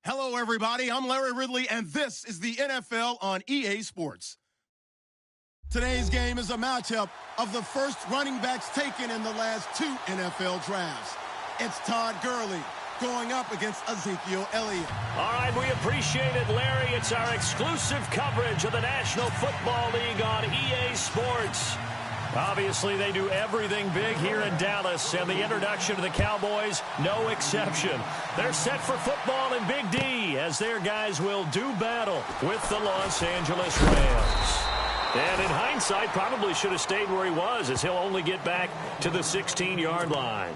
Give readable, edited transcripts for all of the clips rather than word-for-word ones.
Hello, everybody. I'm Larry Ridley, and this is the NFL on EA Sports. Today's game is a matchup of the first running backs taken in the last 2 NFL drafts. It's Todd Gurley going up against Ezekiel Elliott. All right, we appreciate it, Larry. It's our exclusive coverage of the National Football League on EA Sports. Obviously, they do everything big here in Dallas, and the introduction to the Cowboys, no exception. They're set for football in Big D, as their guys will do battle with the Los Angeles Rams. And in hindsight, probably should have stayed where he was, as he'll only get back to the 16-yard line.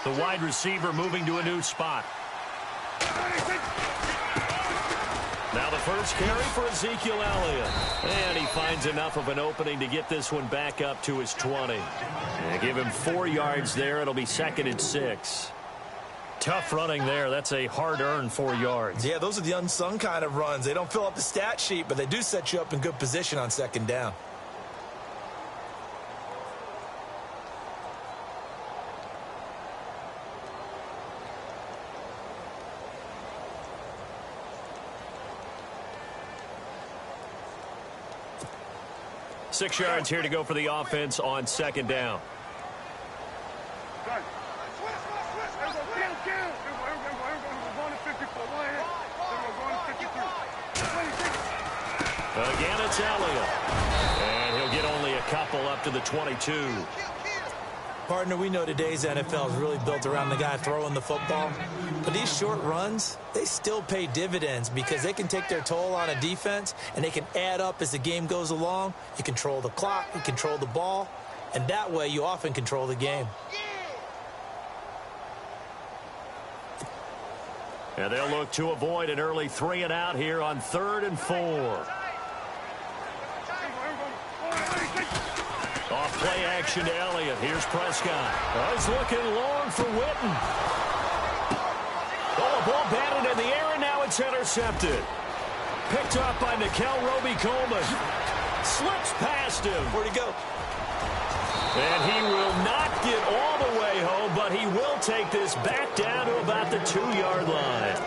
The wide receiver moving to a new spot. Now the first carry for Ezekiel Elliott. And he finds enough of an opening to get this one back up to his 20. And give him 4 yards there. It'll be 2nd and 6. Tough running there. That's a hard-earned 4 yards. Yeah, those are the unsung kind of runs. They don't fill up the stat sheet, but they do set you up in good position on 2nd down. Six yards here to go for the offense on 2nd down. Again, it's Elliott. And he'll get only a couple up to the 22. Partner, we know today's NFL is really built around the guy throwing the football. But these short runs, they still pay dividends because they can take their toll on a defense and they can add up as the game goes along. You control the clock, you control the ball, and that way you often control the game. And they'll look to avoid an early 3 and out here on 3rd and 4. Off play action to Elliott. Here's Prescott. Oh, he's looking long for Witten. Oh, the ball batted in the air, and now it's intercepted. Picked up by Nickel Roby-Coleman. Slips past him. Where'd he go? And he will not get all the way home, but he will take this back down to about the 2-yard line.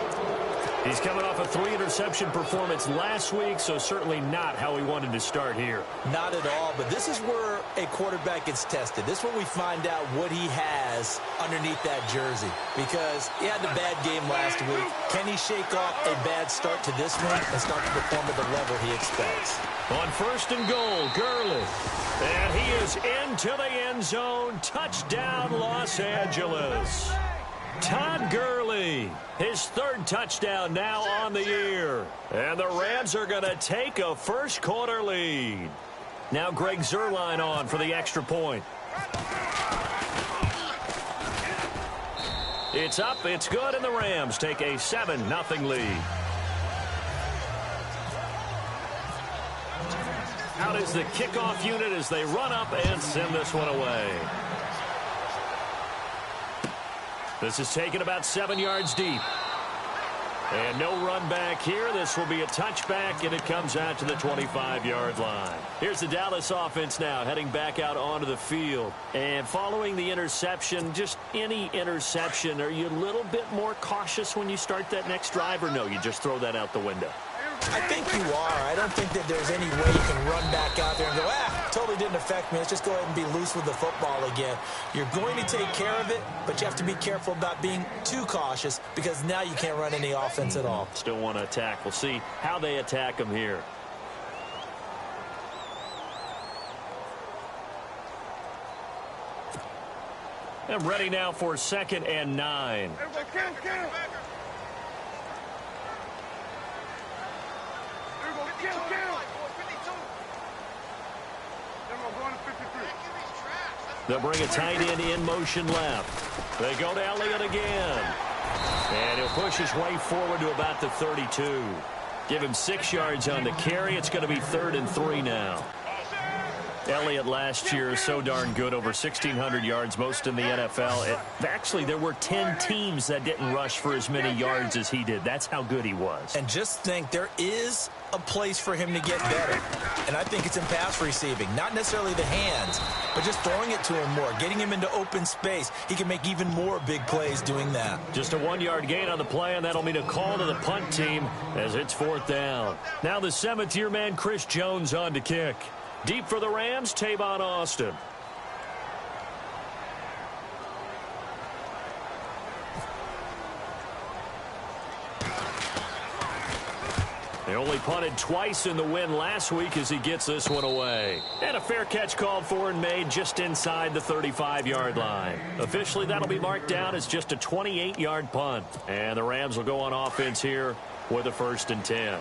He's coming off a 3-interception performance last week, so certainly not how he wanted to start here. Not at all, but this is where a quarterback gets tested. This is where we find out what he has underneath that jersey, because he had a bad game last week. Can he shake off a bad start to this one and start to perform at the level he expects? On 1st and goal, Gurley. And he is into the end zone. Touchdown, Los Angeles. Todd Gurley, his 3rd touchdown now on the year. And the Rams are going to take a first-quarter lead. Now Greg Zuerlein on for the extra point. It's up, it's good, and the Rams take a 7-0 lead. Out is the kickoff unit as they run up and send this one away. This is taken about 7 yards deep. And no run back here. This will be a touchback, and it comes out to the 25-yard line. Here's the Dallas offense now heading back out onto the field. And following the interception, just any interception, are you a little bit more cautious when you start that next drive, or no, you just throw that out the window? I think you are. I don't think that there's any way you can run back out there and go, totally didn't affect me. Let's just go ahead and be loose with the football again. You're going to take care of it, but you have to be careful about being too cautious because now you can't run any offense at all. Still want to attack. We'll see how they attack them here. I'm ready now for 2nd and 9. They'll bring a tight end in motion left. They go to Elliott again. And he'll push his way forward to about the 32. Give him 6 yards on the carry. It's going to be 3rd and 3 now. Elliott last year so darn good, over 1,600 yards, most in the NFL. Actually, there were 10 teams that didn't rush for as many yards as he did. That's how good he was. And just think, there is a place for him to get better. And I think it's in pass receiving. Not necessarily the hands, but just throwing it to him more, getting him into open space. He can make even more big plays doing that. Just a 1-yard gain on the play, and that'll mean a call to the punt team as it's 4th down. Now the 7th-year man, Chris Jones, on to kick. Deep for the Rams, Tavon Austin. They only punted twice in the win last week as he gets this one away. And a fair catch called for and made just inside the 35-yard line. Officially, that'll be marked down as just a 28-yard punt. And the Rams will go on offense here with a 1st and 10.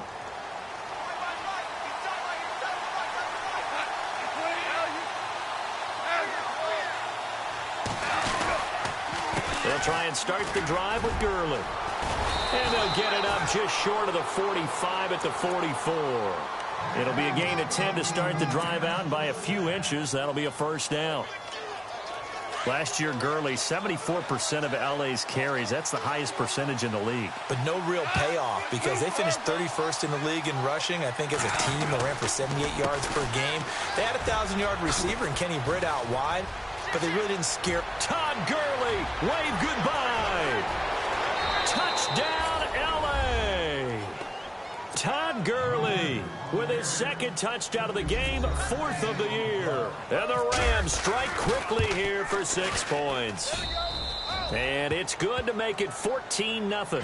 They'll try and start the drive with Gurley. And they'll get it up just short of the 45 at the 44. It'll be a gain of 10 to start the drive out, and by a few inches, that'll be a 1st down. Last year, Gurley, 74% of LA's carries. That's the highest percentage in the league. But no real payoff because they finished 31st in the league in rushing. I think as a team, they ran for 78 yards per game. They had a 1,000-yard receiver in Kenny Britt out wide, but they really didn't scare. Todd Gurley, wave goodbye. Touchdown, L.A. Todd Gurley with his 2nd touchdown of the game, 4th of the year. And the Rams strike quickly here for 6 points. And it's good to make it 14-0.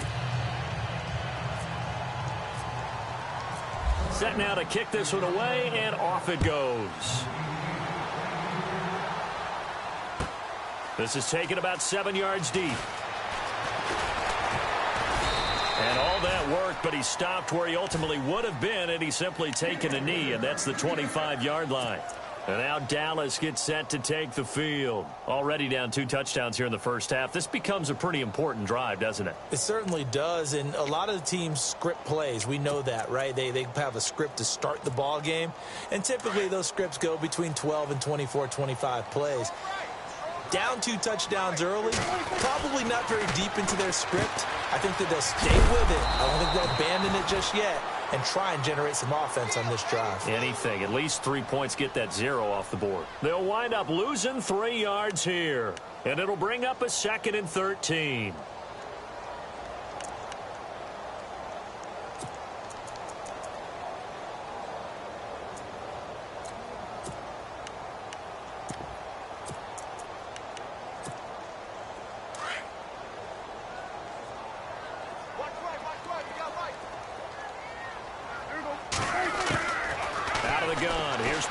Set now to kick this one away, and off it goes. This is taken about 7 yards deep. And all that worked, but he stopped where he ultimately would have been had he simply taken a knee, and that's the 25-yard line. And now Dallas gets set to take the field. Already down 2 touchdowns here in the first half. This becomes a pretty important drive, doesn't it? It certainly does, and a lot of the teams script plays. We know that, right? They have a script to start the ball game, and typically those scripts go between 12 and 24, 25 plays. Down 2 touchdowns early, probably not very deep into their script. I think that they'll stay with it. I don't think they'll abandon it just yet and try and generate some offense on this drive. Anything. At least 3 points, get that 0 off the board. They'll wind up losing 3 yards here, and it'll bring up a 2nd and 13.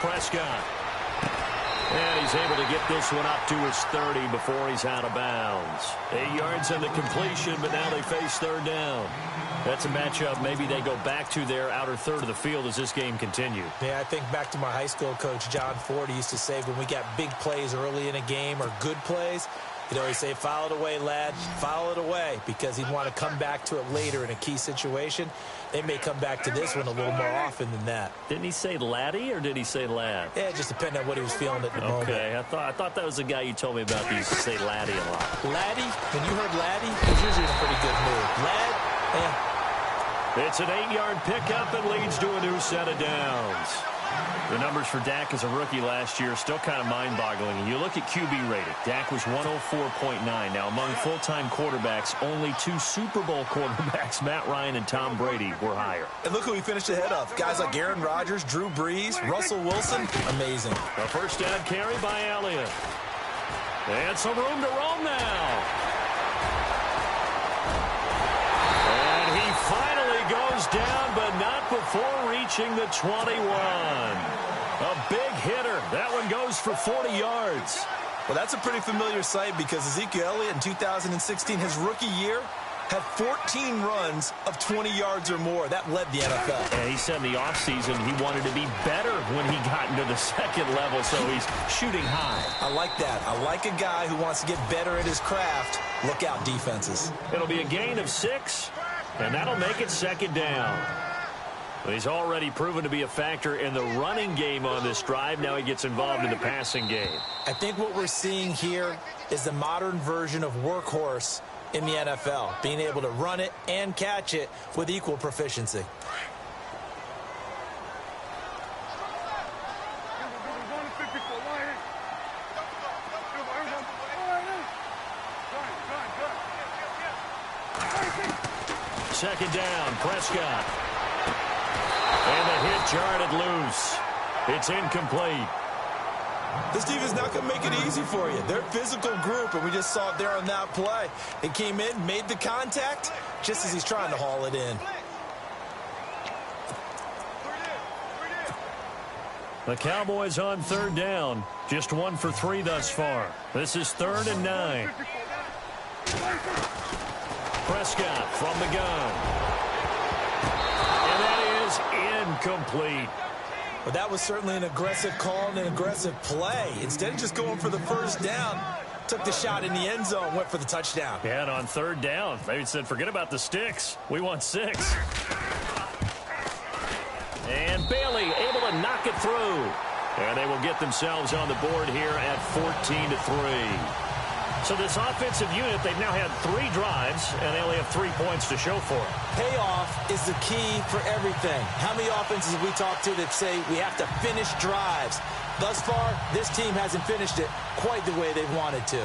Prescott. And he's able to get this one up to his 30 before he's out of bounds. 8 yards on the completion, but now they face 3rd down. That's a matchup maybe they go back to their outer third of the field as this game continues. Yeah, I think back to my high school coach, John Ford. He used to say when we got big plays early in a game or good plays, he'd always say, foul it away, lad, foul it away, because he'd want to come back to it later in a key situation. They may come back to this one a little more often than that. Didn't he say laddie or did he say lad? Yeah, it just depended on what he was feeling at the moment. Okay, I thought that was the guy you told me about. He used to say laddie a lot. Laddie? When you heard laddie, he was usually in a pretty good mood. Lad? Yeah. It's an 8-yard pickup and leads to a new set of downs. The numbers for Dak as a rookie last year still kind of mind-boggling. And you look at QB rating. Dak was 104.9. Now, among full-time quarterbacks, only 2 Super Bowl quarterbacks, Matt Ryan and Tom Brady, were higher. And look who he finished ahead of. Guys like Aaron Rodgers, Drew Brees, Russell Wilson. Amazing. A first down carry by Elliott. And some room to roam now. And he finally goes down, but not before reaching the 21. A big hitter. That one goes for 40 yards. Well, that's a pretty familiar sight because Ezekiel Elliott in 2016, his rookie year, had 14 runs of 20 yards or more. That led the NFL. Yeah, he said in the offseason he wanted to be better when he got into the second level, so he's shooting high. I like that. I like a guy who wants to get better at his craft. Look out, defenses. It'll be a gain of 6, and that'll make it second down. He's already proven to be a factor in the running game on this drive. Now he gets involved in the passing game. I think what we're seeing here is the modern version of workhorse in the NFL, being able to run it and catch it with equal proficiency. Second down, Prescott. And the hit jarred it loose. It's incomplete. This defense is not going to make it easy for you. They're a physical group, and we just saw it there on that play. It came in, made the contact, just as he's trying to haul it in. The Cowboys on third down. Just 1 for 3 thus far. This is 3rd and 9. Prescott from the gun. And that is incomplete. But that was certainly an aggressive call and an aggressive play. Instead of just going for the first down, took the shot in the end zone, went for the touchdown. Yeah, and on third down, they said, forget about the sticks. We want 6. And Bailey able to knock it through. And they will get themselves on the board here at 14-3. So this offensive unit, they've now had 3 drives, and they only have 3 points to show for it. Payoff is the key for everything. How many offenses have we talked to that say we have to finish drives? Thus far, this team hasn't finished it quite the way they've wanted to.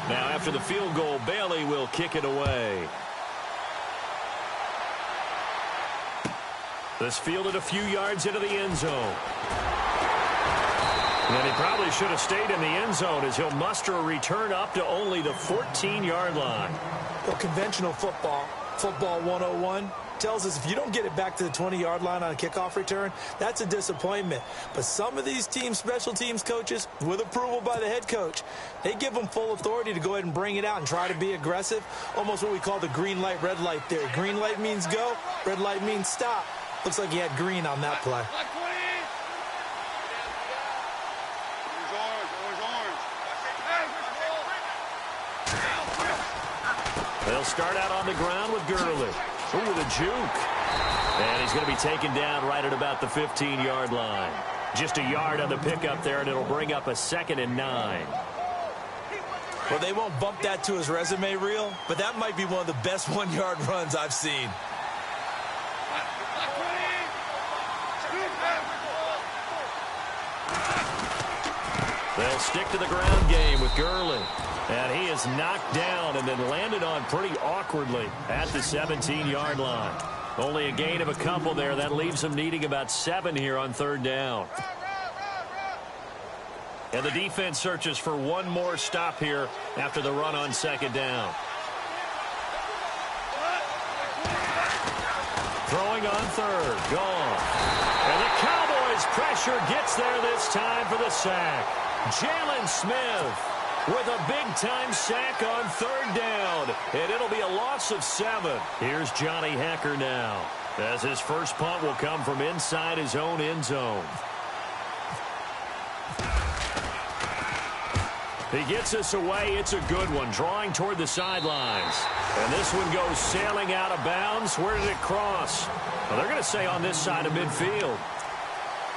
Now, after the field goal, Bailey will kick it away. This fielded a few yards into the end zone. And he probably should have stayed in the end zone as he'll muster a return up to only the 14-yard line. Well, conventional football 101, tells us if you don't get it back to the 20-yard line on a kickoff return, that's a disappointment. But some of these teams, special teams coaches, with approval by the head coach, they give them full authority to go ahead and bring it out and try to be aggressive, almost what we call the green light, red light theory. Green light means go, red light means stop. Looks like he had green on that play. They'll start out on the ground with Gurley. Ooh, with a juke. And he's going to be taken down right at about the 15-yard line. Just a yard on the pickup there, and it'll bring up a 2nd and 9. Well, they won't bump that to his resume reel, but that might be one of the best 1-yard runs I've seen. They'll stick to the ground game with Gurley. And he is knocked down and then landed on pretty awkwardly at the 17-yard line. Only a gain of a couple there. That leaves them needing about 7 here on third down. And the defense searches for one more stop here after the run on second down. Throwing on third. Gone. And the Cowboys pressure gets there this time for the sack. Jalen Smith with a big-time sack on third down. And it'll be a loss of 7. Here's Johnny Hecker now, as his first punt will come from inside his own end zone. He gets us away. It's a good one, drawing toward the sidelines. And this one goes sailing out of bounds. Where did it cross? Well, they're going to say on this side of midfield.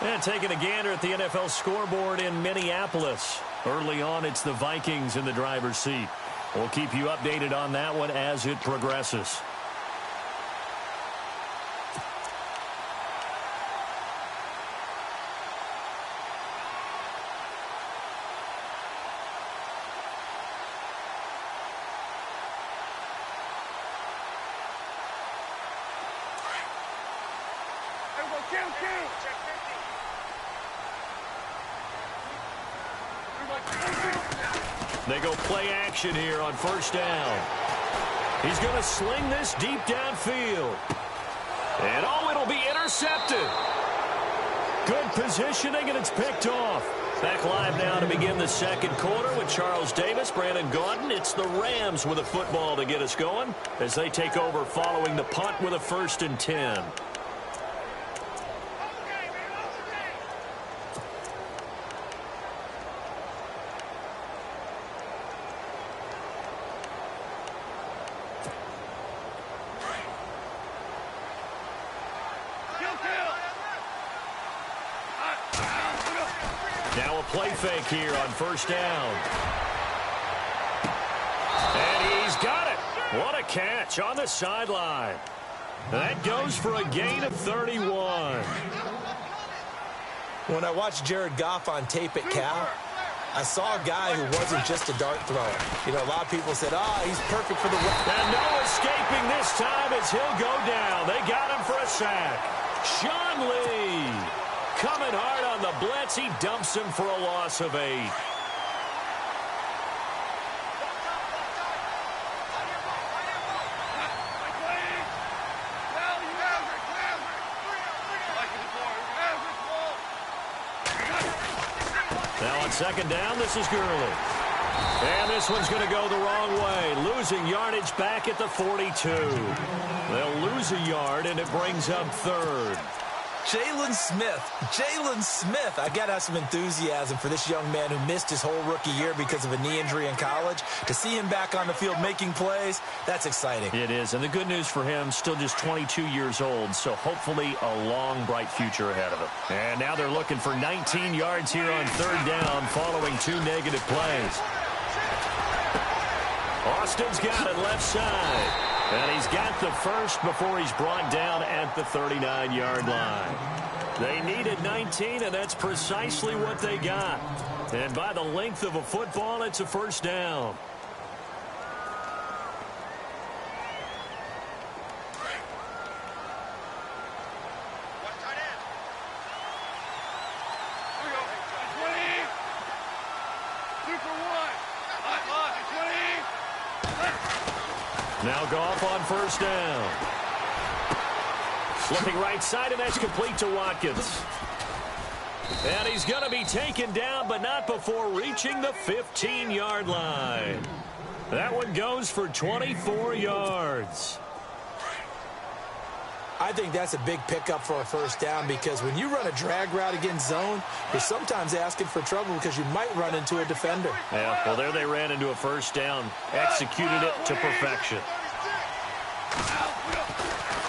And taking a gander at the NFL scoreboard in Minneapolis. Early on, it's the Vikings in the driver's seat. We'll keep you updated on that one as it progresses. They go play action here on first down. He's going to sling this deep downfield. And oh, it'll be intercepted. Good positioning, and it's picked off. Back live now to begin the second quarter with Charles Davis, Brandon Gaudin. It's the Rams with a football to get us going as they take over following the punt with a 1st and 10. Now a play fake here on 1st down. And he's got it. What a catch on the sideline. That goes for a gain of 31. When I watched Jared Goff on tape at Cal, I saw a guy who wasn't just a dart thrower. You know, a lot of people said, he's perfect for the... And no escaping this time as he'll go down. They got him for a sack. Sean Lee coming hard on the blitz. He dumps him for a loss of 8. Now on 2nd down, this is Gurley. And this one's going to go the wrong way. Losing yardage back at the 42. They'll lose a yard, and it brings up 3rd. Jalen Smith. I got to have some enthusiasm for this young man who missed his whole rookie year because of a knee injury in college. To see him back on the field making plays, that's exciting. It is, and the good news for him, still just 22 years old, so hopefully a long, bright future ahead of him. And now they're looking for 19 yards here on 3rd down following 2 negative plays. Austin's got it left side. And he's got the first before he's brought down at the 39-yard line. They needed 19, and that's precisely what they got. And by the length of a football, it's a 1st down. Now Goff on 1st down. Looking right side, and that's complete to Watkins. And he's going to be taken down, but not before reaching the 15-yard line. That one goes for 24 yards. I think that's a big pickup for a 1st down because when you run a drag route against zone, you're sometimes asking for trouble because you might run into a defender. Yeah, well, there they ran into a 1st down, executed it to perfection.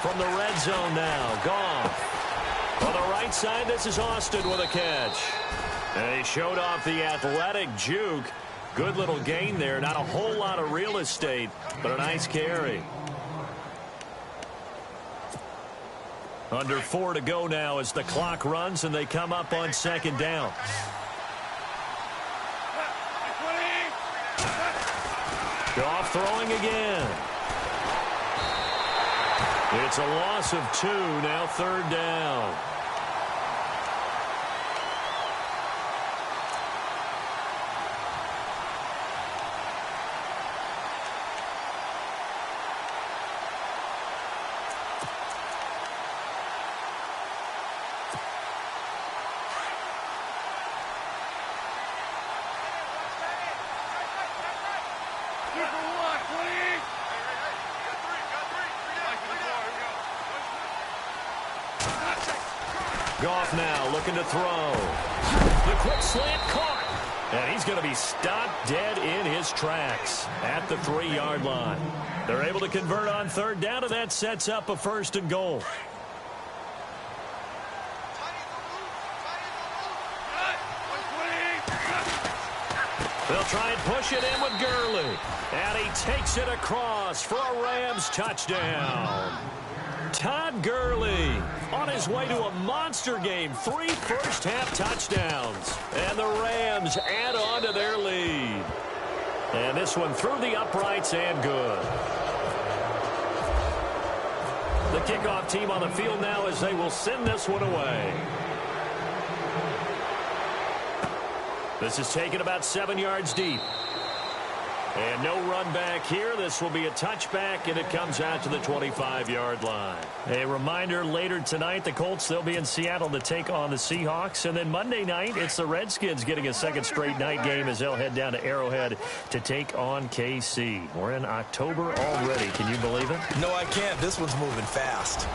From the red zone now, Goff. On the right side, this is Austin with a catch. And he showed off the athletic juke. Good little gain there. Not a whole lot of real estate, but a nice carry. Under 4 to go now as the clock runs and they come up on 2nd down. Goff throwing again. It's a loss of 2, now 3rd down. Goff now looking to throw. The quick slant caught. And he's going to be stopped dead in his tracks at the 3-yard line. They're able to convert on 3rd down, and that sets up a 1st and goal. They'll try and push it in with Gurley. And he takes it across for a Rams touchdown. Todd Gurley on his way to a monster game. 3 first-half touchdowns. And the Rams add on to their lead. And this one through the uprights and good. The kickoff team on the field now as they will send this one away. This is taken about 7 yards deep. And no run back here. This will be a touchback, and it comes out to the 25-yard line. A reminder, later tonight, the Colts, they'll be in Seattle to take on the Seahawks. And then Monday night, it's the Redskins getting a second straight night game as they'll head down to Arrowhead to take on KC. We're in October already. Can you believe it? No, I can't. This one's moving fast.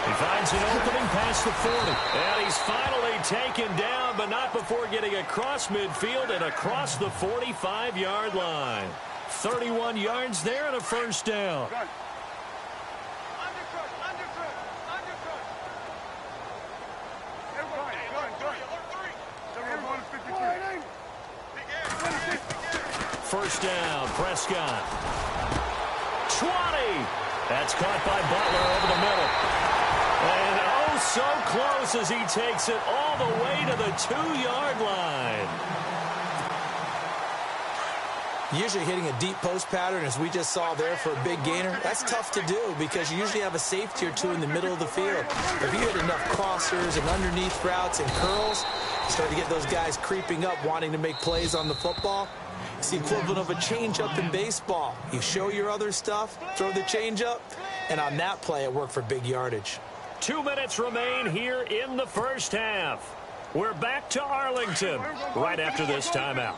He finds an opening past the 40. And he's finally taken down, but not before getting across midfield and across the 45-yard line. 31 yards there and a first down. First down, Prescott. 20. That's caught by Butler over the middle. And oh, so close as he takes it all the way to the 2-yard line. Usually hitting a deep post pattern, as we just saw there, for a big gainer, that's tough to do because you usually have a safety or two in the middle of the field. If you hit enough crossers and underneath routes and curls, you start to get those guys creeping up wanting to make plays on the football. It's the equivalent of a changeup in baseball. You show your other stuff, throw the changeup, and on that play it worked for big yardage. 2 minutes remain here in the first half. We're back to Arlington right after this timeout.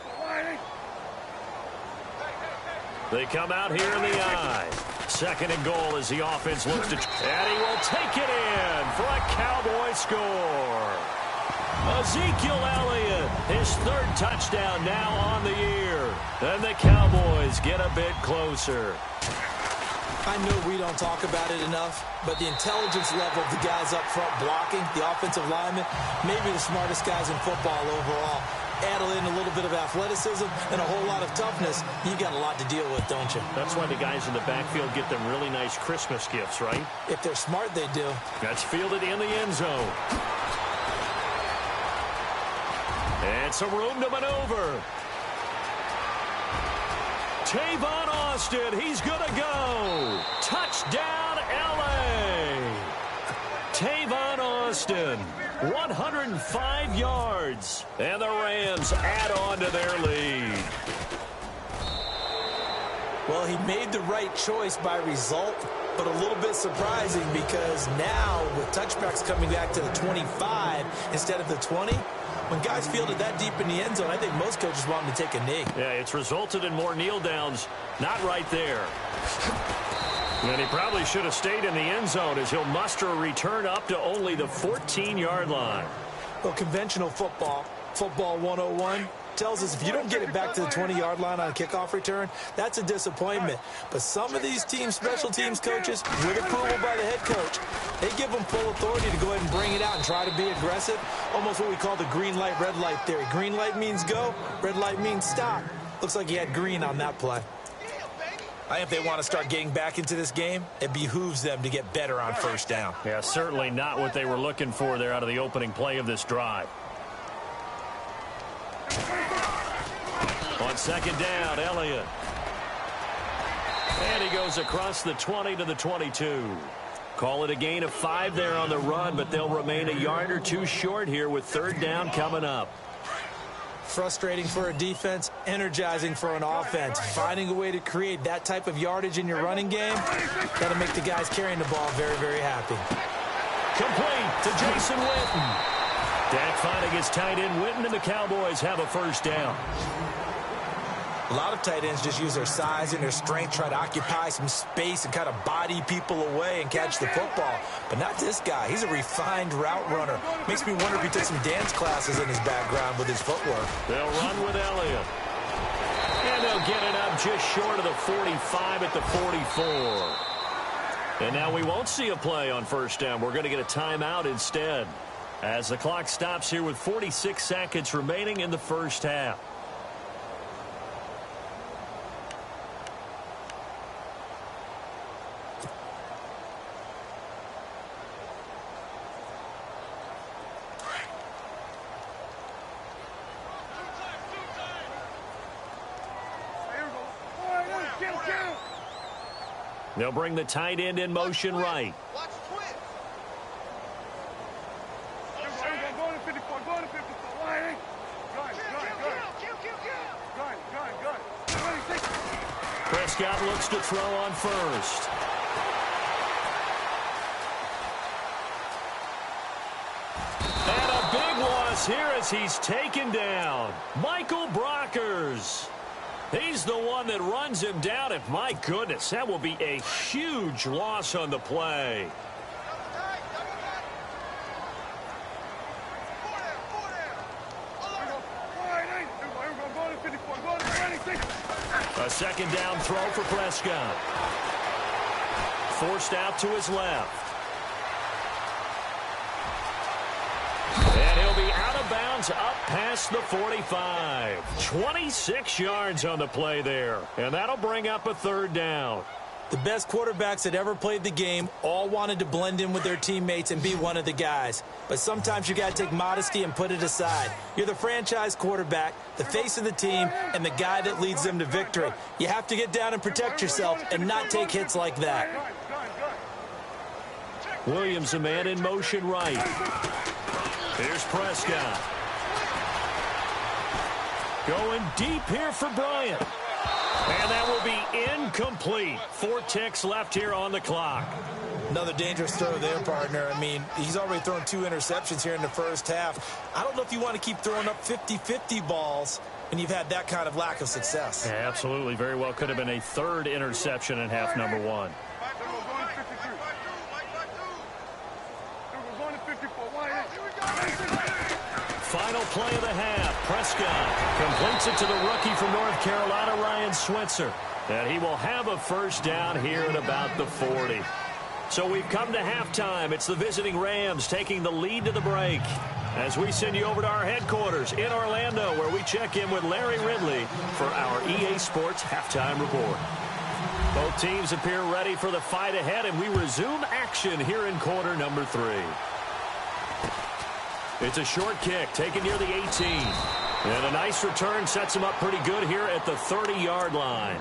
They come out here in the I. Second and goal as the offense looks to... And he will take it in for a Cowboy score. Ezekiel Elliott, his third touchdown now on the year. And the Cowboys get a bit closer. I know we don't talk about it enough, but the intelligence level of the guys up front blocking, the offensive linemen, maybe the smartest guys in football overall. Add in a little bit of athleticism and a whole lot of toughness, you got a lot to deal with, don't you? That's why the guys in the backfield get them really nice Christmas gifts, right? If they're smart, they do. That's fielded in the end zone. And some room to maneuver. Tavon Austin, he's going to go. Touchdown, L.A. Tavon Austin, 105 yards. And the Rams add on to their lead. Well, he made the right choice by result, but a little bit surprising because now with touchbacks coming back to the 25 instead of the 20, when guys field it that deep in the end zone, I think most coaches want him to take a knee. Yeah, it's resulted in more kneel downs. Not right there. And he probably should have stayed in the end zone as he'll muster a return up to only the 14-yard line. Well, conventional football 101, tells us if you don't get it back to the 20-yard line on a kickoff return, that's a disappointment. But some of these teams, special teams coaches, with approval by the head coach, they give them full authority to go ahead and bring it out and try to be aggressive. Almost what we call the green light, red light theory. Green light means go, red light means stop. Looks like he had green on that play. I think if they want to start getting back into this game, it behooves them to get better on first down. Yeah, certainly not what they were looking for there out of the opening play of this drive. On second down, Elliott. And he goes across the 20 to the 22. Call it a gain of 5 there on the run, but they'll remain a yard or two short here with third down coming up. Frustrating for a defense, energizing for an offense. Finding a way to create that type of yardage in your running game, got to make the guys carrying the ball very, very happy. Complete to Jason Witten. Dak finding his tight end Witten, and the Cowboys have a first down. A lot of tight ends just use their size and their strength, try to occupy some space and kind of body people away and catch the football. But not this guy. He's a refined route runner. Makes me wonder if he took some dance classes in his background with his footwork. They'll run with Elliott. And they'll get it up just short of the 45 at the 44. And now we won't see a play on first down. We're going to get a timeout instead, as the clock stops here with 46 seconds remaining in the first half. They'll bring the tight end in motion right. Prescott looks to throw on first. And a big loss here as he's taken down. Michael Brockers. He's the one that runs him down, and my goodness, that will be a huge loss on the play. A second down throw for Prescott. Forced out to his left. And he'll be out of bounds up past the 45. 26 yards on the play there. And that'll bring up a third down. The best quarterbacks that ever played the game all wanted to blend in with their teammates and be one of the guys. But sometimes you got to take modesty and put it aside. You're the franchise quarterback, the face of the team, and the guy that leads them to victory. You have to get down and protect yourself and not take hits like that. Williams, a man in motion right. Here's Prescott. Going deep here for Bryant. And that will be incomplete. 4 ticks left here on the clock. Another dangerous throw there, partner. I mean, he's already thrown 2 interceptions here in the first half. I don't know if you want to keep throwing up 50-50 balls when you've had that kind of lack of success. Yeah, absolutely. Very well could have been a 3rd interception in half number 1. Final play of the half. Prescott completes it to the rookie from North Carolina, Ryan Switzer. And he will have a first down here at about the 40. So we've come to halftime. It's the visiting Rams taking the lead to the break. As we send you over to our headquarters in Orlando, where we check in with Larry Ridley for our EA Sports Halftime Report. Both teams appear ready for the fight ahead, and we resume action here in quarter number 3. It's a short kick taken near the 18. And a nice return sets them up pretty good here at the 30-yard line.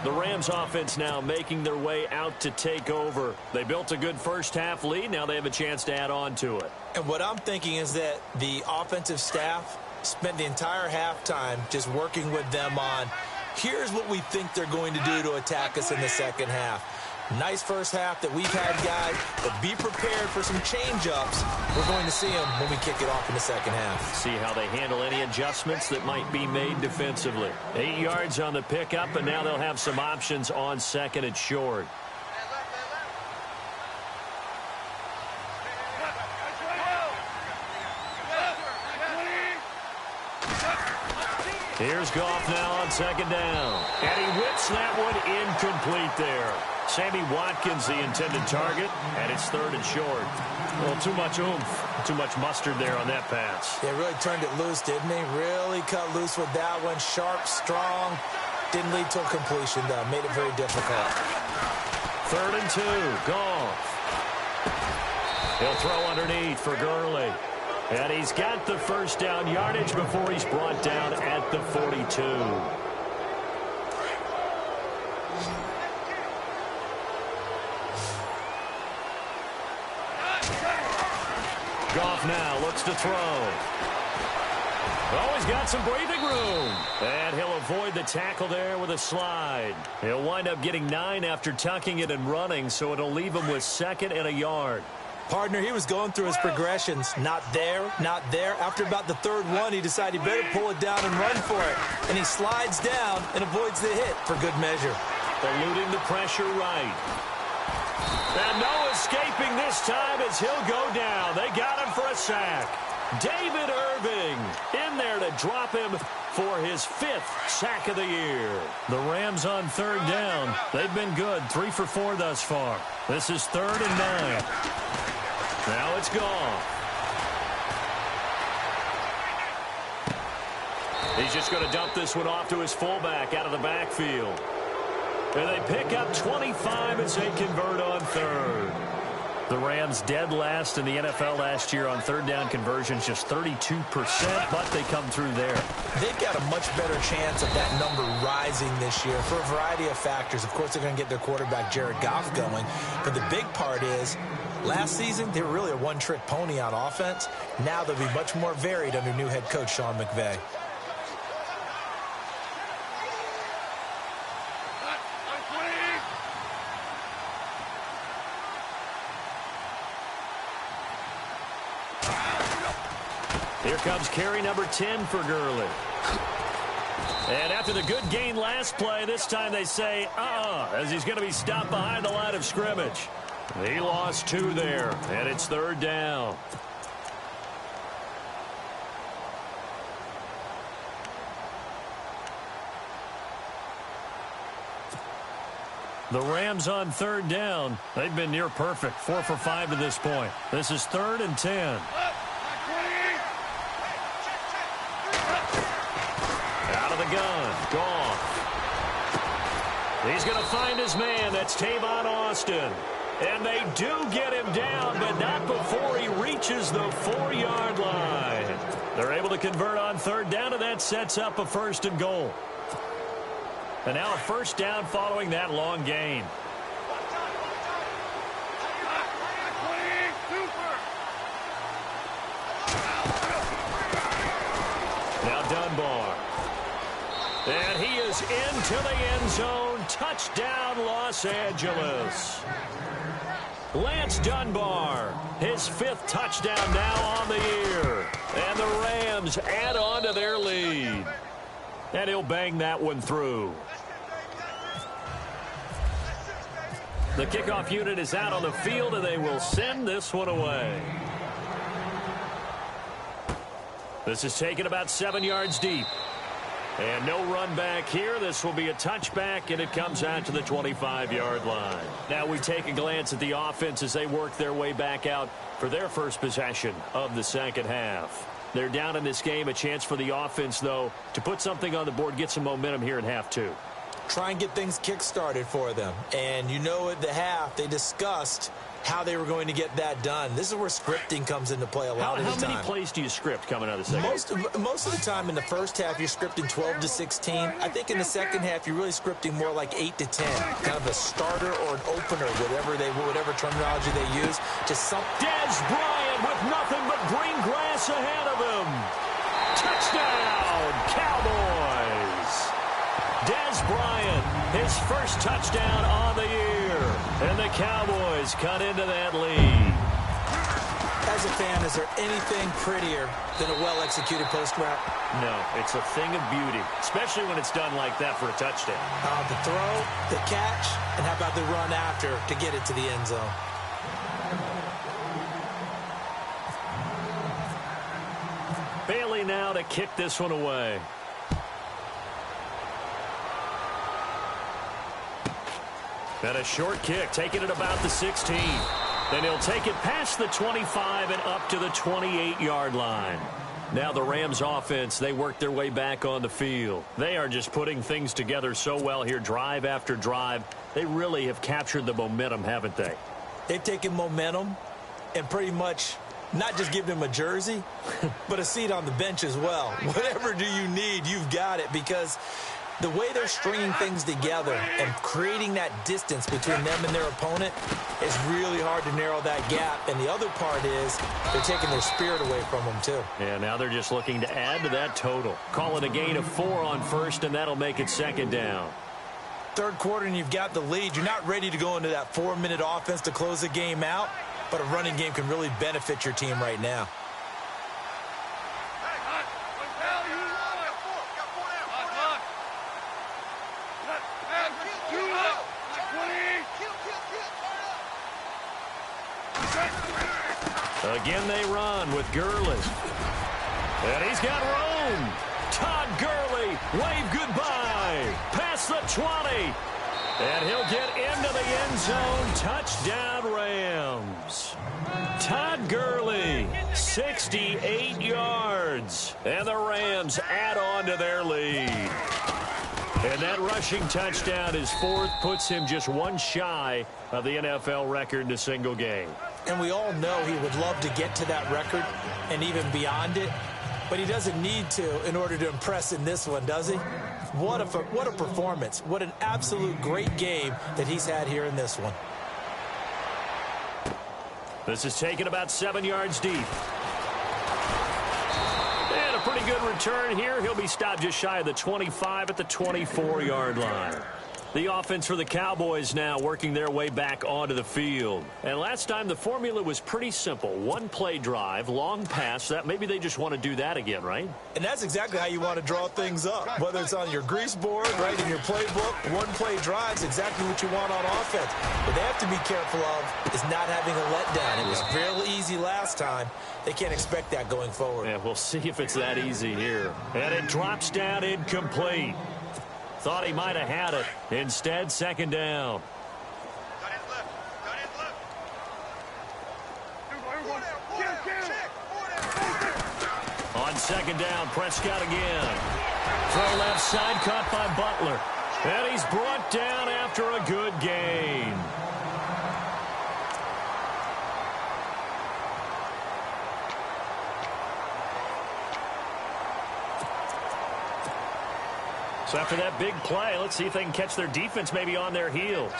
The Rams offense now making their way out to take over. They built a good first-half lead. Now they have a chance to add on to it. And what I'm thinking is that the offensive staff spent the entire halftime just working with them on, here's what we think they're going to do to attack us in the second half. Nice first half that we've had, guys, but be prepared for some change-ups. We're going to see them when we kick it off in the second half. See how they handle any adjustments that might be made defensively. 8 yards on the pickup, and now they'll have some options on second and short. Here's Goff now on second down. And he whips that one incomplete there. Sammy Watkins, the intended target, and it's 3rd and short. Well, too much oomph, too much mustard there on that pass. They really turned it loose, didn't he? Really cut loose with that one. Sharp, strong. Didn't lead to a completion, though. Made it very difficult. 3rd and 2, Goff. He'll throw underneath for Gurley. And he's got the first down yardage before he's brought down at the 42. Goff now looks to throw. Oh, he's got some breathing room. And he'll avoid the tackle there with a slide. He'll wind up getting 9 after tucking it and running, so it'll leave him with 2nd and a yard. Partner, he was going through his progressions. Not there, not there. After about the 3rd one, he decided he better pull it down and run for it. And he slides down and avoids the hit for good measure. Eluding the pressure right. And no escaping this time as he'll go down. They got him for a sack. David Irving in there to drop him for his 5th sack of the year. The Rams on 3rd down. They've been good, 3 for 4 thus far. This is 3rd and 9. Now it's gone. He's just going to dump this one off to his fullback out of the backfield. And they pick up 25 as they convert on 3rd. The Rams dead last in the NFL last year on 3rd down conversions, just 32%, but they come through there. They've got a much better chance of that number rising this year for a variety of factors. Of course, they're going to get their quarterback, Jared Goff, going. But the big part is, last season, they were really a one-trick pony on offense. Now they'll be much more varied under new head coach Sean McVay. Here comes carry number 10 for Gurley. And after the good gain last play, this time they say, as he's going to be stopped behind the line of scrimmage. He lost 2 there, and it's 3rd down. The Rams on 3rd down. They've been near perfect, 4 for 5 to this point. This is 3rd and 10. Out of the gun, Goff. He's going to find his man. That's Tavon Austin. And they do get him down, but not before he reaches the 4-yard line. They're able to convert on 3rd down, and that sets up a 1st and goal. And now a 1st down following that long gain. Now Dunbar. And he is into the end zone. Touchdown, Los Angeles. Lance Dunbar, his 5th touchdown now on the year. And the Rams add on to their lead. And he'll bang that one through. The kickoff unit is out on the field, and they will send this one away. This is taken about 7 yards deep. And no run back here. This will be a touchback, and it comes out to the 25-yard line. Now we take a glance at the offense as they work their way back out for their first possession of the second half. They're down in this game. A chance for the offense, though, to put something on the board, get some momentum here in half 2. Try and get things kick-started for them. And you know at the half, they discussed how they were going to get that done. This is where scripting comes into play a lot of the time. How many plays do you script coming out of the second? Most of the time in the first half, you're scripting 12 to 16. I think in the second half, you're really scripting more like 8 to 10. Kind of a starter or an opener, whatever terminology they use. Just some. Dez Bryant with nothing but green grass ahead of him. Touchdown, Cowboys. Dez Bryant, his first touchdown on the year. And the Cowboys cut into that lead. As a fan, is there anything prettier than a well-executed post route? No, it's a thing of beauty, especially when it's done like that for a touchdown. The throw, the catch, and how about the run after to get it to the end zone? Bailey now to kick this one away. And a short kick, taking it about the 16. Then he'll take it past the 25 and up to the 28-yard line. Now the Rams offense, they work their way back on the field. They are just putting things together so well here, drive after drive. They really have captured the momentum, haven't they? They've taken momentum and pretty much not just given him a jersey, but a seat on the bench as well. Whatever do you need, you've got it, because the way they're stringing things together and creating that distance between them and their opponent is really hard to narrow that gap. And the other part is they're taking their spirit away from them, too. Yeah, now they're just looking to add to that total. Call it a gain of 4 on 1st, and that'll make it 2nd down. 3rd quarter, and you've got the lead. You're not ready to go into that 4-minute offense to close the game out, but a running game can really benefit your team right now. Again they run with Gurley. And he's got room. Todd Gurley, wave goodbye. Past the 20. And he'll get into the end zone. Touchdown, Rams. Todd Gurley, 68 yards. And the Rams add on to their lead. And that rushing touchdown is 4th, puts him just 1 shy of the NFL record in a single game. And we all know he would love to get to that record and even beyond it, but he doesn't need to in order to impress in this one, does he? What a performance. What an absolute great game that he's had here in this one. This is taken about 7 yards deep. And a pretty good return here. He'll be stopped just shy of the 25 at the 24-yard line. The offense for the Cowboys now working their way back onto the field. And last time the formula was pretty simple. One play drive, long pass. That maybe they just want to do that again, right? And that's exactly how you want to draw things up. Whether it's on your grease board, right, in your playbook, one play drive is exactly what you want on offense. What they have to be careful of is not having a letdown. It was real easy last time. They can't expect that going forward. Yeah, we'll see if it's that easy here. And it drops down incomplete. Thought he might have had it. Instead, second down. On second down, Prescott again. Throw left side, caught by Butler. And he's brought down after a good gain. So after that big play, let's see if they can catch their defense maybe on their heels.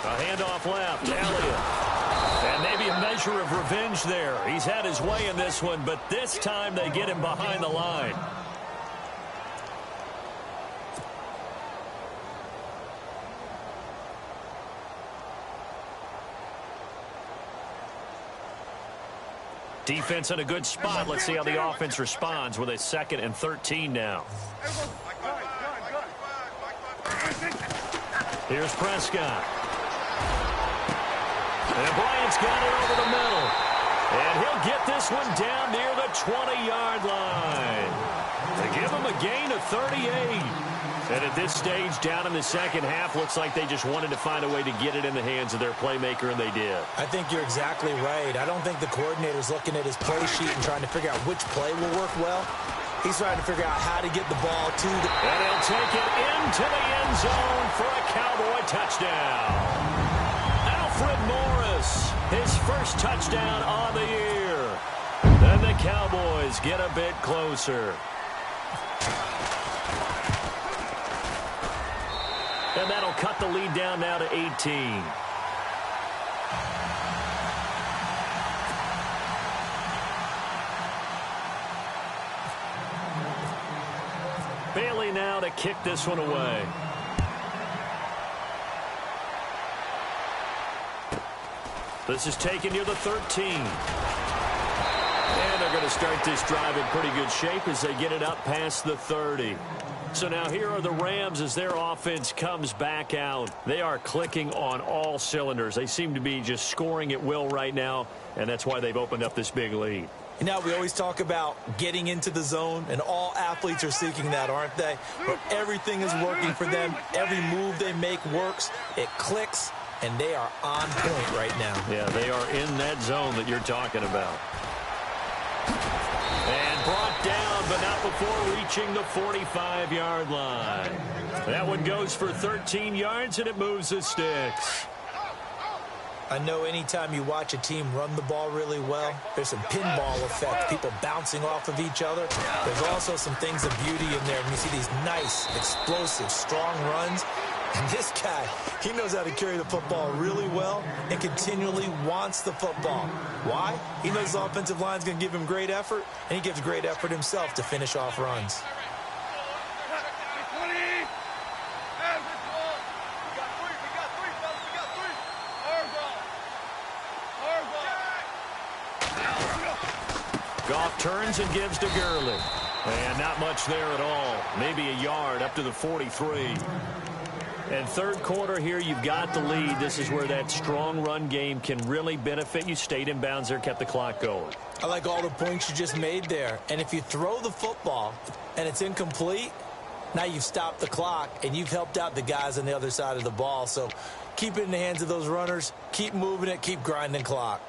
A handoff left, Elliott. And maybe a measure of revenge there. He's had his way in this one, but this time they get him behind the line. Defense in a good spot. Let's see how the offense responds with a 2nd and 13 now. Here's Prescott. And Bryant's got it over the middle. And he'll get this one down near the 20-yard line. They give him a gain of 38. And at this stage, down in the second half, looks like they just wanted to find a way to get it in the hands of their playmaker, and they did. I think you're exactly right. I don't think the coordinator's looking at his play sheet and trying to figure out which play will work well. He's trying to figure out how to get the ball to the... And he'll take it into the end zone for a Cowboy touchdown. Alfred Morris, his first touchdown on the year. Then the Cowboys get a bit closer. And that'll cut the lead down now to 18. Bailey now to kick this one away. This is taken near the 13. And they're going to start this drive in pretty good shape as they get it up past the 30. So now here are the Rams as their offense comes back out. They are clicking on all cylinders. They seem to be just scoring at will right now, and that's why they've opened up this big lead. You know, we always talk about getting into the zone, and all athletes are seeking that, aren't they? But everything is working for them. Every move they make works. It clicks, and they are on point right now. Yeah, they are in that zone that you're talking about. And brought down, but not before reaching the 45-yard line. That one goes for 13 yards, and it moves the sticks. I know anytime you watch a team run the ball really well, there's some pinball effect, people bouncing off of each other. There's also some things of beauty in there when you see these nice, explosive, strong runs. And this guy, he knows how to carry the football really well and continually wants the football. Why? He knows the offensive line's going to give him great effort, and he gives great effort himself to finish off runs. Goff turns and gives to Gurley. And not much there at all. Maybe a yard up to the 43. And third quarter here, you've got the lead. This is where that strong run game can really benefit you. Stayed in bounds there, kept the clock going. I like all the points you just made there. And if you throw the football and it's incomplete, now you've stopped the clock and you've helped out the guys on the other side of the ball. So keep it in the hands of those runners. Keep moving it. Keep grinding clock.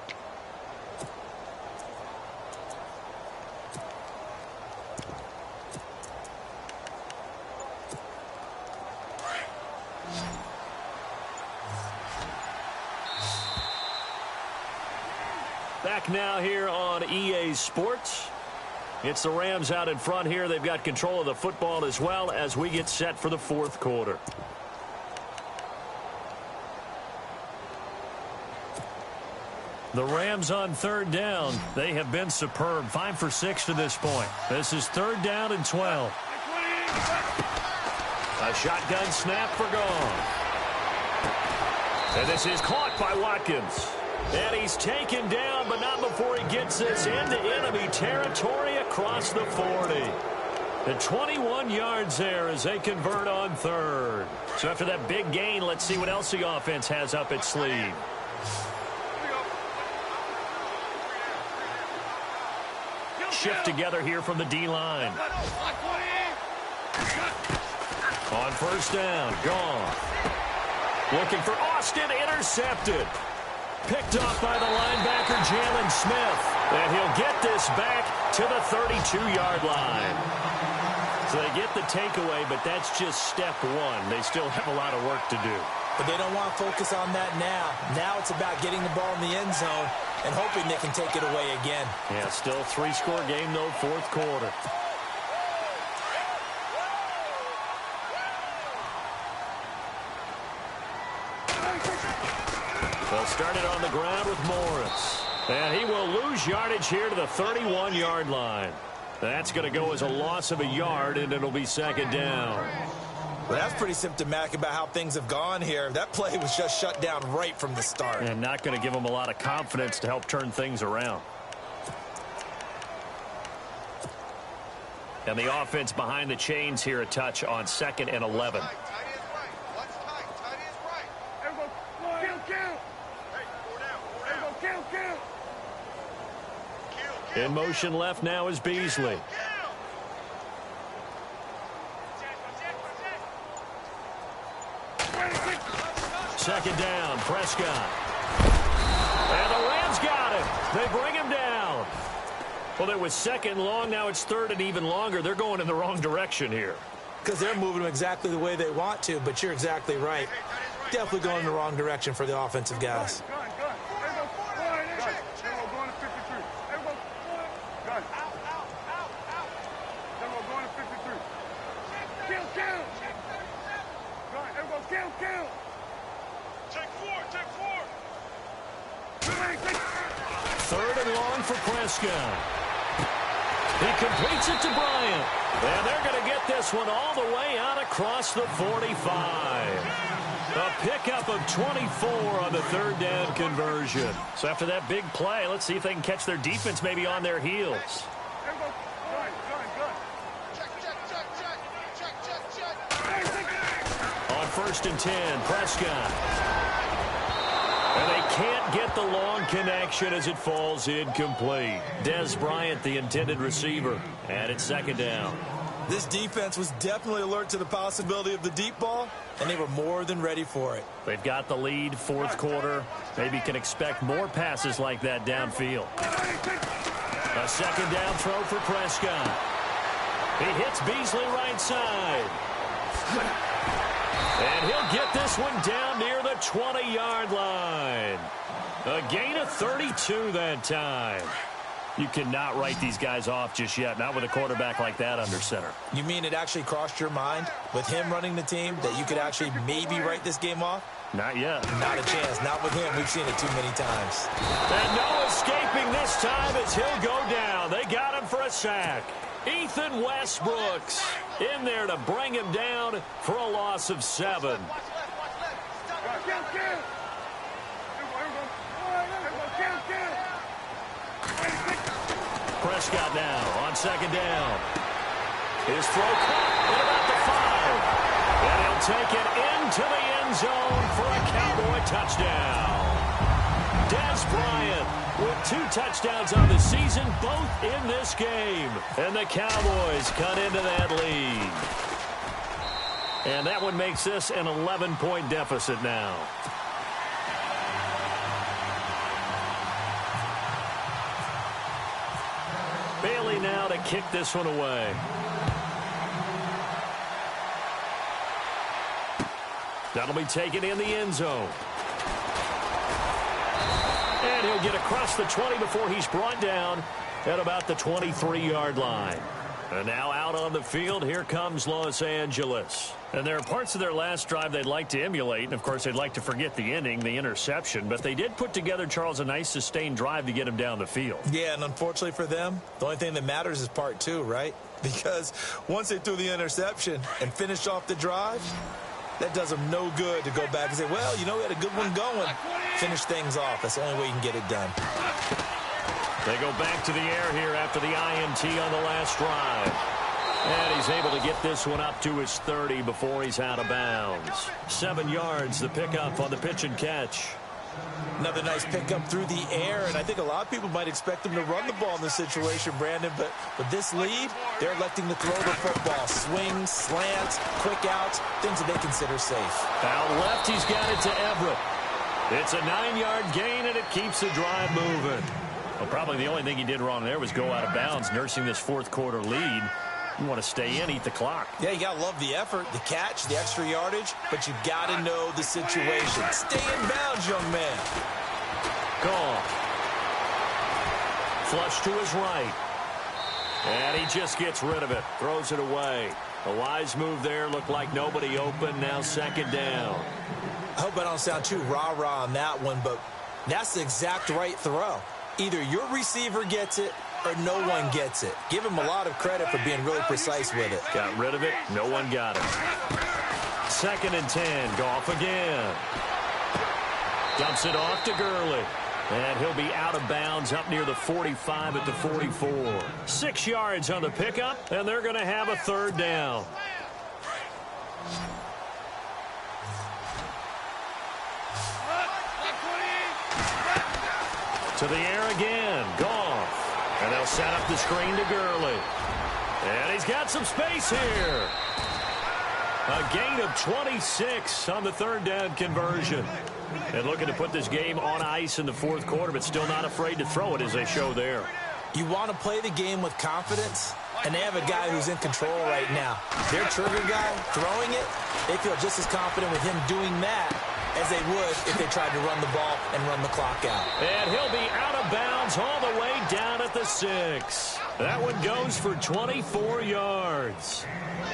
Back now here on EA Sports. It's the Rams out in front here. They've got control of the football as well as we get set for the fourth quarter. The Rams on third down. They have been superb. 5 for 6 to this point. This is 3rd down and 12. A shotgun snap for gone. And this is caught by Watkins. And he's taken down, but not before he gets this into enemy territory across the 40. The 21 yards there as they convert on 3rd. So after that big gain, let's see what else the offense has up its sleeve. Shift together here from the D-line. On 1st down, gone. Looking for Austin, intercepted. Picked off by the linebacker, Jalen Smith. And he'll get this back to the 32-yard line. So they get the takeaway, but that's just step one. They still have a lot of work to do. But they don't want to focus on that now. Now it's about getting the ball in the end zone and hoping they can take it away again. Yeah, still 3-score game, though, 4th quarter. They'll start it on the ground with Morris. And he will lose yardage here to the 31-yard line. That's going to go as a loss of a yard, and it'll be 2nd down. Well, that's pretty symptomatic about how things have gone here. That play was just shut down right from the start. And not going to give them a lot of confidence to help turn things around. And the offense behind the chains here a touch on 2nd and 11. In motion left now is Beasley. Second down, Prescott. And the Rams got him. They bring him down. Well, it was 2nd long. Now it's 3rd and even longer. They're going in the wrong direction here. Because they're moving them exactly the way they want to, but you're exactly right. Definitely going in the wrong direction for the offensive guys. Third and long for Prescott. He completes it to Bryant. And they're going to get this one all the way out across the 45. A pickup of 24 on the 3rd down conversion. So after that big play, let's see if they can catch their defense maybe on their heels. On 1st and 10, Prescott. And they can't get the long connection as it falls incomplete. Des Bryant, the intended receiver. And it's 2nd down. This defense was definitely alert to the possibility of the deep ball, and they were more than ready for it. They've got the lead, 4th quarter. Maybe can expect more passes like that downfield. A 2nd down throw for Prescott. He hits Beasley right side. And he'll get this one down near the 20-yard line. A gain of 32 that time. You cannot write these guys off just yet, not with a quarterback like that under center. You mean it actually crossed your mind with him running the team that you could actually maybe write this game off? Not yet. Not a chance. Not with him. We've seen it too many times. And no escaping this time as he'll go down. They got him for a sack. Ethan Westbrooks in there to bring him down for a loss of 7. Prescott now on 2nd down. His throw caught at about the 5. And he'll take it into the end zone for a Cowboy touchdown. Des Bryant with 2 touchdowns on the season, both in this game. And the Cowboys cut into that lead. And that one makes this an 11-point deficit now. Bailey now to kick this one away. That'll be taken in the end zone. And he'll get across the 20 before he's brought down at about the 23-yard line. And now out on the field, here comes Los Angeles. And there are parts of their last drive they'd like to emulate. And, of course, they'd like to forget the ending, the interception. But they did put together, Charles, a nice sustained drive to get him down the field. Yeah, and unfortunately for them, the only thing that matters is part two, right? Because once they threw the interception and finished off the drive, that does them no good to go back and say, well, you know, we had a good one going. Finish things off. That's the only way you can get it done. They go back to the air here after the INT on the last drive. And he's able to get this one up to his 30 before he's out of bounds. 7 yards, the pickup on the pitch and catch. Another nice pickup through the air, and I think a lot of people might expect them to run the ball in this situation, Brandon, but with this lead, they're electing to throw the football. Swings, slants, quick outs, things that they consider safe. Out left, he's got it to Everett. It's a 9-yard gain, and it keeps the drive moving. Well, probably the only thing he did wrong there was go out of bounds, nursing this fourth quarter lead. You want to stay in, eat the clock. Yeah, you got to love the effort, the catch, the extra yardage, but you got to know the situation. Stay in bounds, young man. Gone. Flush to his right. And he just gets rid of it. Throws it away. A wise move there. Looked like nobody open. Now second down. I hope I don't sound too rah-rah on that one, but that's the exact right throw. Either your receiver gets it or no one gets it. Give him a lot of credit for being really precise with it. Got rid of it. No one got it. 2nd and 10. Goff again. Dumps it off to Gurley. And he'll be out of bounds up near the 45 at the 44. 6 yards on the pickup, and they're going to have a third down. To the air again. Goff. And they'll set up the screen to Gurley. And he's got some space here. A gain of 26 on the third down conversion. And looking to put this game on ice in the fourth quarter, but still not afraid to throw it as they show there. You want to play the game with confidence, and they have a guy who's in control right now. Their trigger guy throwing it, they feel just as confident with him doing that as they would if they tried to run the ball and run the clock out. And he'll be out of bounds all the way down at the 6. That one goes for 24 yards.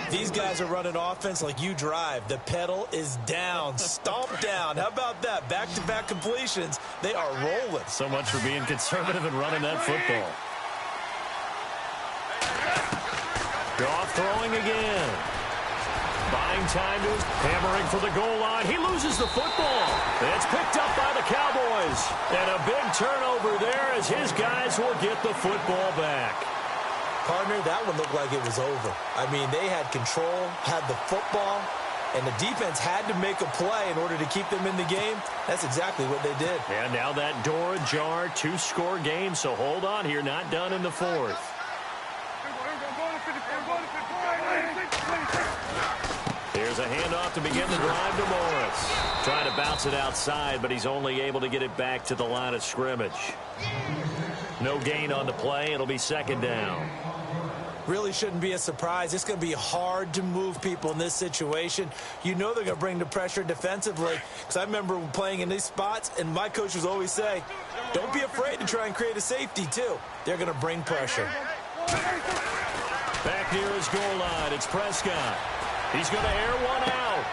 These guys are running offense like you drive. The pedal is down, stomp down. How about that? Back-to-back completions. They are rolling. So much for being conservative and running that football. Goff throwing again. Buying time to hammering for the goal line. He loses the football. It's picked up by the Cowboys. And a big turnover there as his guys will get the football back. Partner, that one looked like it was over. I mean, they had control, had the football, and the defense had to make a play in order to keep them in the game. That's exactly what they did. And now that door ajar, 2-score game, so hold on here, not done in the fourth. Here's a handoff to begin the drive to Morris. Trying to bounce it outside, but he's only able to get it back to the line of scrimmage. No gain on the play. It'll be second down. Really shouldn't be a surprise. It's going to be hard to move people in this situation. You know they're going to bring the pressure defensively. Because I remember playing in these spots, and my coaches always say, don't be afraid to try and create a safety, too. They're going to bring pressure. Back near his goal line, it's Prescott. He's going to air one out.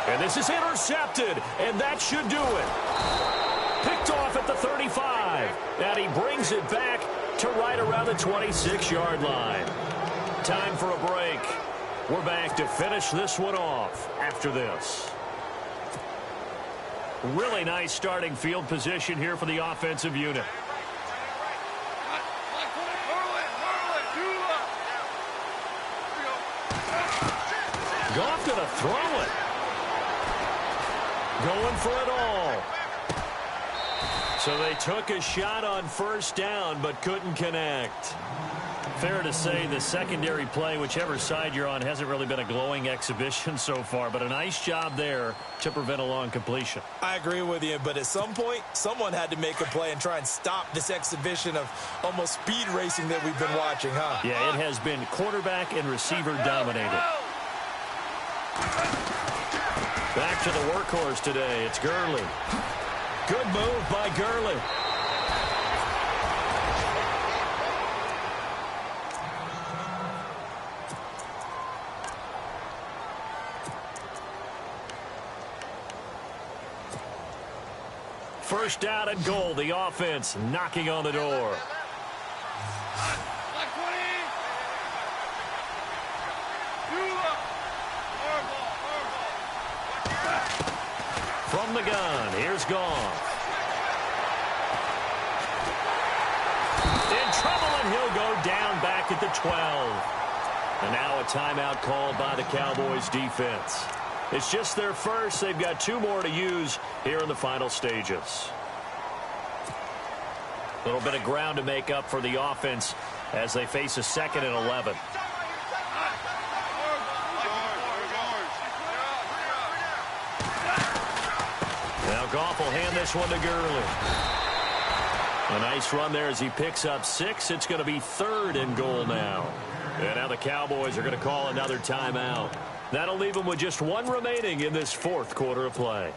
And this is intercepted, and that should do it. Picked off at the 35. And he brings it back to right around the 26-yard line. Time for a break. We're back to finish this one off after this. Really nice starting field position here for the offensive unit. Goff gonna throw it. Going for it all. So they took a shot on first down, but couldn't connect. Fair to say the secondary play, whichever side you're on, hasn't really been a glowing exhibition so far, but a nice job there to prevent a long completion. I agree with you, but at some point, someone had to make a play and try and stop this exhibition of almost speed racing that we've been watching, huh? Yeah, it has been quarterback and receiver dominated. Back to the workhorse today. It's Gurley. Good move by Gurley. first down and goal. The offense knocking on the door. From the gun, here's Goff. In trouble, and he'll go down back at the 12. And now a timeout called by the Cowboys defense. It's just their first. They've got 2 more to use here in the final stages. A little bit of ground to make up for the offense as they face a 2nd and 11. Now Goff will hand this one to Gurley. A nice run there as he picks up 6. It's going to be 3rd and goal now. And now the Cowboys are going to call another timeout. That'll leave them with just 1 remaining in this 4th quarter of play.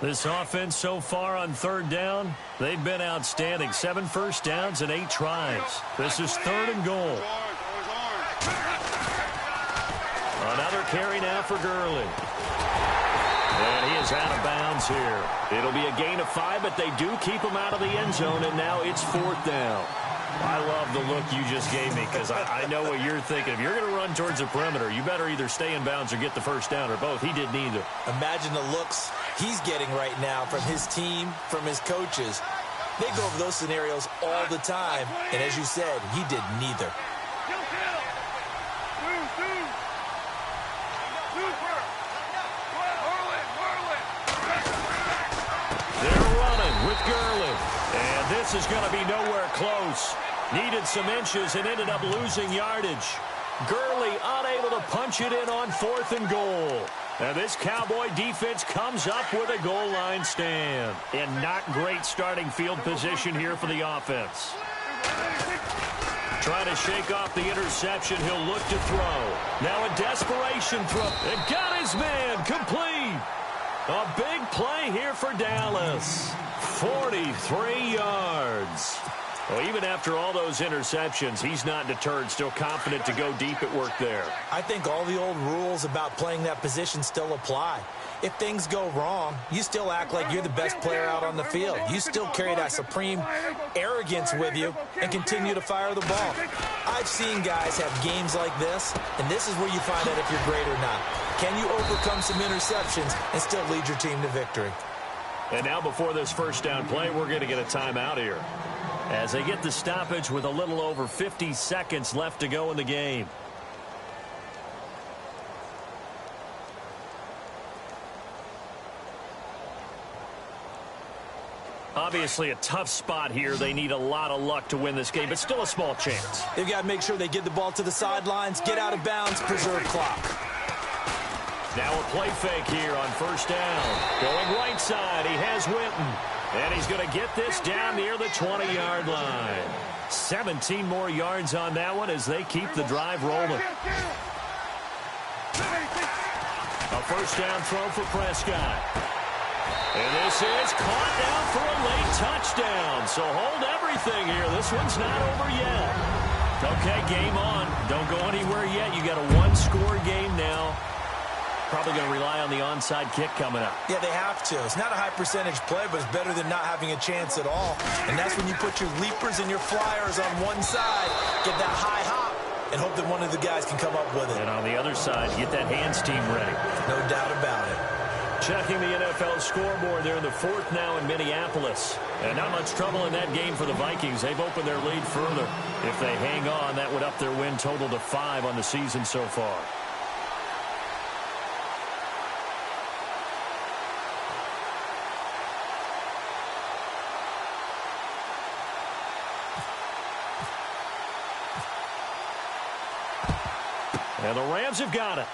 This offense so far on 3rd down, they've been outstanding. 7 first downs and 8 tries. This is 3rd and goal. Another carry now for Gurley. And he is out of bounds here. It'll be a gain of 5, but they do keep him out of the end zone, and now it's 4th down. I love the look you just gave me because I know what you're thinking. If you're going to run towards the perimeter, you better either stay in bounds or get the first down, or both. He did neither. Imagine the looks he's getting right now from his team, from his coaches. They go over those scenarios all the time, and as you said, he did neither. They're running with Gurley. And this is going to be nowhere close. Needed some inches and ended up losing yardage. Gurley unable to punch it in on 4th and goal. And this Cowboy defense comes up with a goal line stand. And not great starting field position here for the offense. Trying to shake off the interception. He'll look to throw. Now a desperation throw. And got his man complete. A big play here for Dallas. 43 yards. Well, even after all those interceptions, he's not deterred, still confident to go deep at work there. I think all the old rules about playing that position still apply. If things go wrong, you still act like you're the best player out on the field. You still carry that supreme arrogance with you and continue to fire the ball. I've seen guys have games like this, and this is where you find out if you're great or not. Can you overcome some interceptions and still lead your team to victory? And now before this first down play, we're going to get a timeout here, as they get the stoppage with a little over 50 seconds left to go in the game. Obviously a tough spot here. They need a lot of luck to win this game, but still a small chance. They've got to make sure they get the ball to the sidelines, get out of bounds, preserve clock. Now a play fake here on first down. Going right side, he has Winton. And he's going to get this down near the 20-yard line. 17 more yards on that one as they keep the drive rolling. A first down throw for Prescott. And this is caught down for a late touchdown. So hold everything here. This one's not over yet. Okay, game on. Don't go anywhere yet. You got a 1-score game now. Probably going to rely on the onside kick coming up. Yeah, they have to. It's not a high percentage play, but it's better than not having a chance at all. And that's when you put your leapers and your flyers on one side, get that high hop, and hope that one of the guys can come up with it. And on the other side, get that hands team ready. No doubt about it. Checking the NFL scoreboard, they're in the 4th now in Minneapolis. And not much trouble in that game for the Vikings. They've opened their lead further. If they hang on, that would up their win total to 5 on the season so far. And the Rams have got it.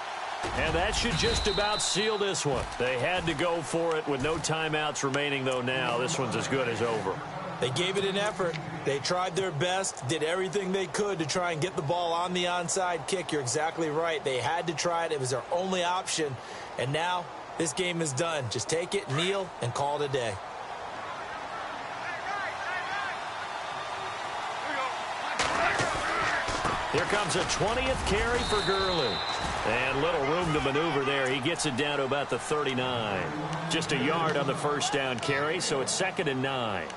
And that should just about seal this one. They had to go for it with no timeouts remaining, though, now. This one's as good as over. They gave it an effort. They tried their best, did everything they could to try and get the ball on the onside kick. You're exactly right. They had to try it. It was their only option. And now this game is done. Just take it, kneel, and call it a day. Here comes a 20th carry for Gurley. And little room to maneuver there. He gets it down to about the 39. Just a yard on the first down carry, so it's 2nd and 9.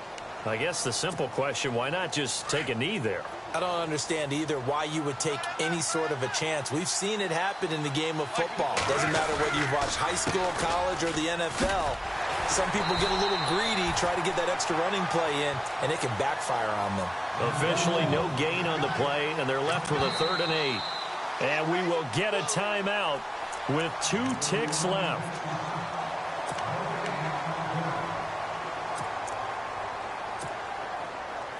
I guess the simple question, why not just take a knee there? I don't understand either why you would take any sort of a chance. We've seen it happen in the game of football. Doesn't matter whether you've watched high school, college, or the NFL. Some people get a little greedy, try to get that extra running play in, and it can backfire on them. Officially no gain on the play, and they're left with a 3rd and 8. And we will get a timeout with 2 ticks left.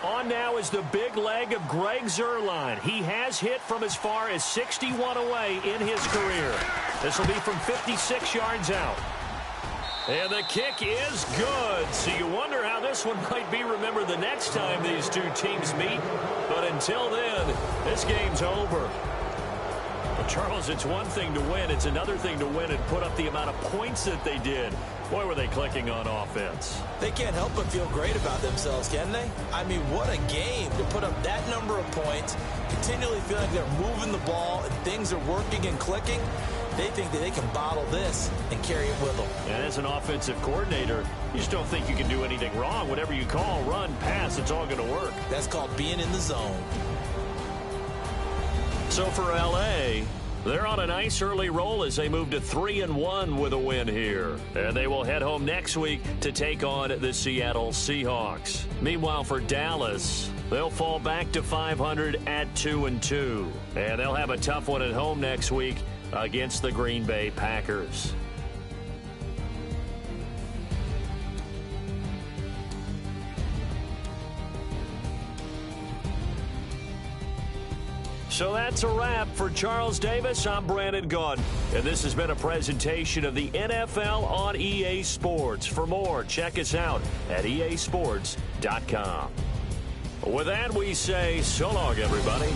On now is the big leg of Greg Zuerlein. He has hit from as far as 61 away in his career. This will be from 56 yards out. And the kick is good. So you wonder how this one might be remembered the next time these two teams meet. But until then, this game's over. Well, Charles, it's one thing to win. It's another thing to win and put up the amount of points that they did. Boy, were they clicking on offense. They can't help but feel great about themselves, can they? I mean, what a game to put up that number of points, continually feel like they're moving the ball and things are working and clicking. They think that they can bottle this and carry it with them. And as an offensive coordinator, you just don't think you can do anything wrong. Whatever you call, run, pass, it's all going to work. That's called being in the zone. So for L.A., they're on a nice early roll as they move to 3-1 with a win here. And they will head home next week to take on the Seattle Seahawks. Meanwhile, for Dallas, they'll fall back to 500 at 2-2. And they'll have a tough one at home next week against the Green Bay Packers. So that's a wrap. For Charles Davis, I'm Brandon Gaudin. And this has been a presentation of the NFL on EA Sports. For more, check us out at easports.com. With that, we say so long, everybody.